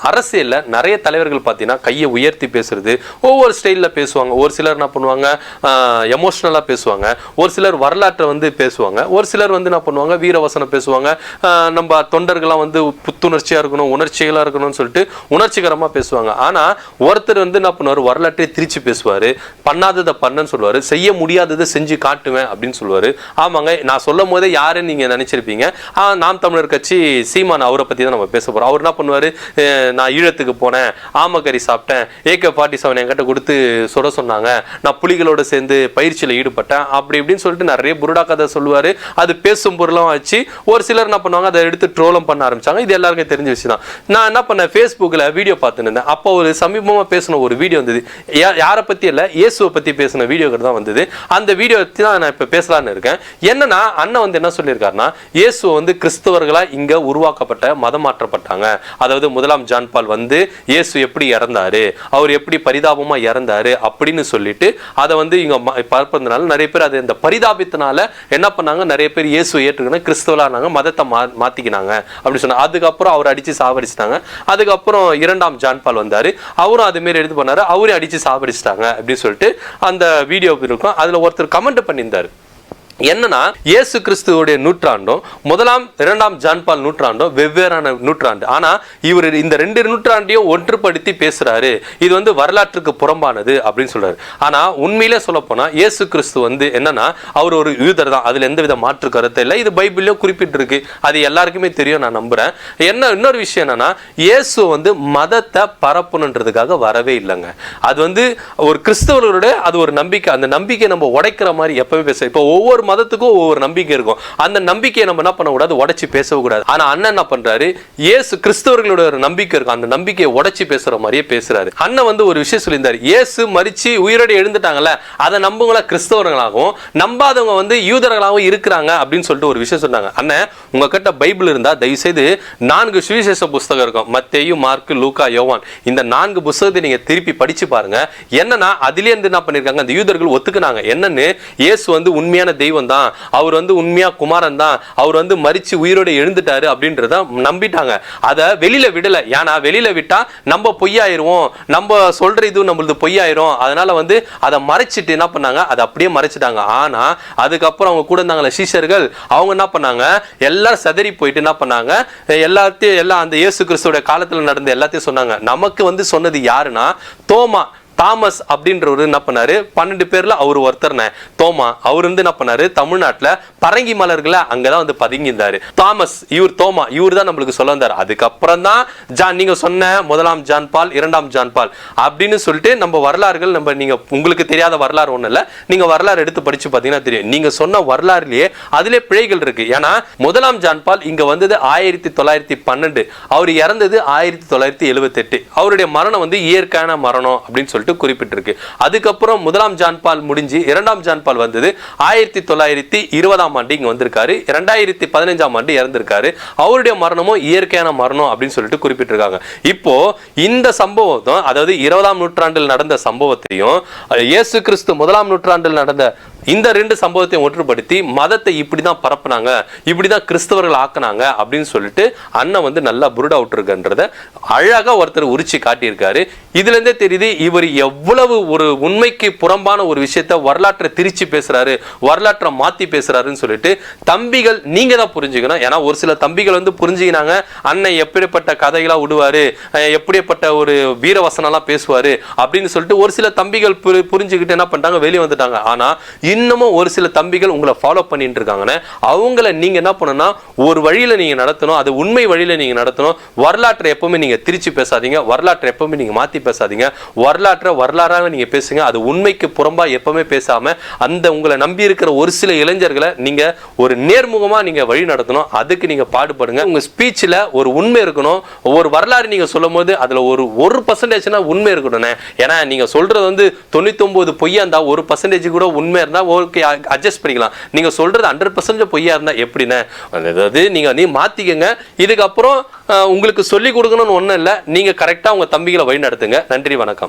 அரசியல்ல நிறைய தலைவர்கள் பார்த்தீங்கன்னா கையை உயர்த்தி பேசுறது, ஒவ்வொரு ஸ்டைலில் பேசுவாங்க. ஒரு சிலர் என்ன பண்ணுவாங்க, எமோஷ்னலாக பேசுவாங்க. ஒரு சிலர் வரலாற்றை வந்து பேசுவாங்க. ஒரு சிலர் வந்து என்ன பண்ணுவாங்க, வீரவசனம் பேசுவாங்க. நம்ம தொண்டர்கள்லாம் வந்து புத்துணர்ச்சியாக இருக்கணும், உணர்ச்சிகளாக இருக்கணும்னு சொல்லிட்டு உணர்ச்சிகரமாக பேசுவாங்க. ஆனால் ஒருத்தர் வந்து என்ன பண்ணுவார், வரலாற்றை திரிச்சு பேசுவார். பண்ணாததை பண்ணன்னு சொல்லுவார், செய்ய முடியாததை செஞ்சு காட்டுவேன் அப்படின்னு சொல்லுவார். ஆமாங்க, நான் சொல்லும் போதே யாருன்னு நீங்கள் நினச்சிருப்பீங்க, நாம் தமிழர் கட்சி சீமான், அவரை பற்றி தான் நம்ம பேச போகிறோம். அவர் என்ன பண்ணுவார், நான் ஈழத்துக்கு போனேன், ஆமக்கறி சாப்பிட்டேன், AK-47 என்கிட்ட கொடுத்து சுட சொன்னாங்க, நான் புலிகளோட சேர்ந்து பயிற்சியில் ஈடுபட்டேன், அப்படி இப்படின்னு சொல்லிட்டு நிறைய புருடா கதை சொல்லுவார். அது பேசும் பொருளும் ஆச்சு. ஒரு சிலர் என்ன பண்ணுவாங்க, அதை எடுத்து ட்ரோலும் பண்ண ஆரம்பிச்சாங்க. இது எல்லாருக்கும் தெரிஞ்ச விஷயம் தான். நான் என்ன பண்ணேன், ஃபேஸ்புக்கில் வீடியோ பார்த்துன்னு இருந்தேன். அப்போ ஒரு சமீபமாக பேசின ஒரு வீடியோ வந்தது. யாரை பற்றி இல்லை, இயேசுவை பற்றி பேசின வீடியோக்கள் தான் வந்தது. அந்த வீடியோ பற்றி தான் நான் இப்போ பேசலான்னு இருக்கேன். என்னன்னா, அண்ணன் வந்து என்ன சொல்லியிருக்காருன்னா, இயேசுவை வந்து கிறிஸ்தவர்களா இங்க உருவாக்கப்பட்ட மதம் மாற்றப்பட்டாங்க. அதாவது 1 ஜான் பால் வந்து இயேசு எப்படி இறந்தாரு, அவர் எப்படி பரிதாபமா இறந்தாரு அப்படின்னு சொல்லிட்டு அதை வந்து இங்க பார்ப்பதுனால நிறைய பேர் அது இந்த பரிதாபத்தினால என்ன பண்ணாங்க, நிறைய பேர் இயேசுவை ஏற்றுக்கணும், கிறிஸ்தவரானாங்க, மதத்தை மாத்திக்கினாங்க அப்படின்னு சொன்னாங்க. அதுக்கப்புறம் அவர் அடிச்சு சாவடிச்சிட்டாங்க. அதுக்கப்புறம் 2 ஜான் பால் வந்தாரு, அவரும் அது மாரி எடுத்து பண்ணாரு, அவரையும் அடிச்சு சாவடிச்சிட்டாங்க அப்படின்னு சொல்லிட்டு அந்த வீடியோ இருக்கும். அதுல ஒருத்தர் கமெண்ட் பண்ணியிருந்தாரு. என்னன்னா, இயேசு கிறிஸ்துவோடைய நூற்றாண்டும் 1 2 ஜான் பால் நூற்றாண்டும் வெவ்வேறான நூற்றாண்டு. ஆனா இவர் இந்த 2 நூற்றாண்டையும் ஒன்றுபடுத்தி பேசுறாரு, இது வந்து வரலாற்றுக்கு புறம்பானது அப்படின்னு சொல்றாரு. ஆனா உண்மையிலே சொல்ல போனா இயேசு கிறிஸ்து வந்து என்னன்னா, அவர் ஒரு யூதர் தான், அதுல எந்த வித மாற்று கருத்து இல்லை. இது பைபிள்லயும் குறிப்பிட்டிருக்கு, அது எல்லாருக்குமே தெரியும், நான் நம்புறேன். இன்னொரு விஷயம் என்னன்னா, இயேசு வந்து மதத்தை பரப்பணுன்றதுக்காக வரவே இல்லைங்க. அது வந்து ஒரு கிறிஸ்தவர்களுடைய அது ஒரு நம்பிக்கை. அந்த நம்பிக்கை நம்ம உடைக்கிற மாதிரி எப்பவுமே பேச. இப்போ ஒவ்வொரு மதத்துக்கும் ஒவ்வொரு நம்பிக்கை இருக்கும். அந்த நம்பிக்கையை நம்ம என்ன பண்ணக்கூடாது, உடைச்சு பேசக்கூடாது. ஆனா அண்ணன் என்ன பண்றாரு, இயேசு கிறிஸ்தவர்களோட ஒரு நம்பிக்கை இருக்கும், அந்த நம்பிக்கையை உடைச்சு பேசுற மாதிரியே பேசுறாரு. அண்ணன் வந்து ஒரு விஷயம் சொல்லியிருந்தாரு, இயேசு மரிச்சு உயிரோடு எழுந்துட்டாங்கல்ல, அதை நம்புங்களா கிறிஸ்தவர்களாகவும் நம்பாதவங்க வந்து யூதர்களாகவும் இருக்கிறாங்க அப்படின்னு சொல்லிட்டு ஒரு விஷயம் சொன்னாங்க. அண்ணன், உங்ககிட்ட பைபிள் இருந்தா தயவு செய்து 4 சுவிசேஷ புஸ்தகம் இருக்கும், மத்தேயு, மார்க்கு, லூக்கா, யோவான். இந்த 4 புஸ்தகத்தை நீங்க திருப்பி படிச்சு பாருங்க. என்னன்னா, அதிலே இருந்து என்ன பண்ணிருக்காங்க, அந்த யூதர்கள் ஒத்துக்குனாங்க. என்னன்னு, இயேசு வந்து உண்மையான தெய்வம் தான், அவர் வந்து உண்மையா குமாரன் தான், அவர் வந்து மரிச்சு உயிரோட எழுந்துட்டாரு அப்படின்றத நம்பிட்டாங்க. அதை வெளியில விடல. ஏன்னா வெளியில விட்டா நம்ம பொய்யாயிருவோம், நம்ம சொல்ற இது நம்மளது பொய்யாயிரும். அதனால வந்து அதை மறைச்சிட்டு என்ன பண்ணாங்க, அதை அப்படியே மறைச்சிட்டாங்க. ஆனா அதுக்கப்புறம் அவங்க கூட இருந்தாங்களே சீஷர்கள், அவங்க என்ன பண்ணாங்க, எல்லாரும் சதறி போயிட்டு என்ன பண்ணாங்க, எல்லாம் அந்த இயேசு கிறிஸ்துவோட காலத்துல நடந்த எல்லாத்தையும் சொன்னாங்க. நமக்கு வந்து சொன்னது யாருன்னா, தாமஸ் அப்படின்றவர் என்ன பண்ணாரு, 12 பேர்ல அவர் ஒருத்தர்னே தோமா. அவர் வந்து என்ன பண்ணாரு, தமிழ்நாட்டுல பரங்கி மலர்களை அங்கதான் வந்து பதுங்கியிருந்தாரு. தாமஸ், இவர் தோமா, இவர் தான் நம்மளுக்கு சொல்ல வந்தார். அதுக்கப்புறம் தான் நீங்க சொன்ன 1 ஜான் பால் 2 ஜான் பால் அப்படின்னு சொல்லிட்டு நம்ம வரலாறுகள், நம்ம நீங்க உங்களுக்கு தெரியாத வரலாறு ஒண்ணு இல்ல, நீங்க வரலாறு எடுத்து படிச்சு பாத்தீங்கன்னா தெரியும். நீங்க சொன்ன வரலாறுலயே அதுல பிழைகள் இருக்கு. ஏன்னா 1 ஜான் பால் இங்க வந்தது 1912, அவர் இறந்தது 1978. அவருடைய மரணம் வந்து இயற்கையான மரணம் அப்படின்னு சொல்லிட்டு குறிப்பிட்டிருக்கு. அதுக்கப்புறம் 1 ஜான் பால் முடிஞ்சு 2 ஜான் பால் வந்தது 1920 ஆண்டு இங்க வந்திருக்காரு. 2015 ஆண்டு இறந்திருக்காரு. அவருடைய மரணமும் இயற்கையான மரணம் அப்படின்னு சொல்லிட்டு குறிப்பிட்டிருக்காங்க. இப்போ இந்த சம்பவம், அதாவது 20ஆம் நூற்றாண்டில் நடந்த சம்பவத்தையும் இயேசு கிறிஸ்து 1ஆம் நூற்றாண்டில் நடந்த இந்த 2 சம்பவத்தையும் ஒன்றுபடுத்தி மதத்தை இப்படிதான் பரப்புனாங்க, இப்படிதான் கிறிஸ்தவர்கள் ஆக்குனாங்க அப்படின்னு சொல்லிட்டு அண்ணன் வந்து நல்லா புருடா விட்டுருக்குன்றத அழகா ஒருத்தர் உரிச்சு காட்டியிருக்காரு. இதுல இருந்தே தெரியுது, இவர் எவ்வளவு ஒரு உண்மைக்கு புறம்பான ஒரு விஷயத்த வரலாற்றை திரிச்சு பேசுறாரு, வரலாற்றை மாத்தி பேசுறாருன்னு சொல்லிட்டு தம்பிகள் நீங்க தான் புரிஞ்சுக்கணும். ஏன்னா ஒரு சில தம்பிகள் வந்து புரிஞ்சுக்கினாங்க, அண்ணன் எப்படிப்பட்ட கதைகளா விடுவாரு, எப்படிப்பட்ட ஒரு வீரவசனம்லாம் பேசுவாரு அப்படின்னு சொல்லிட்டு ஒரு சில தம்பிகள் புரிஞ்சுக்கிட்டு என்ன பண்ணிட்டாங்க, வெளியே வந்துட்டாங்க. ஆனா இன்னமும் ஒரு சில தம்பிகள் உங்களை ஃபாலோ பண்ணிட்டு இருக்காங்கன்னு, அவங்கள நீங்க என்ன பண்ணணும்னா ஒரு வழியில நீங்க நடத்தணும், அது உண்மை வழியில நீங்க நடத்தணும். வரலாற்றை எப்பவுமே நீங்க திரிச்சு பேசாதீங்க, வரலாற்றை எப்பவுமே நீங்க மாத்தி பேசாதீங்க. வரலாற்றை வரலாறாக நீங்க பேசுங்க, அது உண்மைக்கு புறம்பா எப்பவுமே பேசாம அந்த உங்களை நம்பி இருக்கிற ஒரு சில இளைஞர்களை நீங்க ஒரு நேர்முகமா நீங்க வழி நடத்தணும். அதுக்கு நீங்க பாடுபடுங்க. உங்க ஸ்பீச்ல ஒரு உண்மை இருக்கணும். ஒரு வரலாறு நீங்க சொல்லும் போது அதுல ஒரு 1% உண்மை இருக்கணும். ஏன்னா நீங்க சொல்றது வந்து 99 பொய்யா இருந்தா 1% கூட உண்மை இருந்தா ஓகே, அட்ஜஸ்ட் பண்ணிக்கலாம். நீங்க சொல்றது 100% பொய்யா இருந்தா எப்படின்னு, அதாவது நீ மாத்திக்கங்க. இதுக்கப்புறம் உங்களுக்கு சொல்லி கொடுக்கணும்னு ஒண்ணும் இல்லை, நீங்க கரெக்டா உங்க தம்பிகளை வழி நடத்துங்க. நன்றி, வணக்கம்.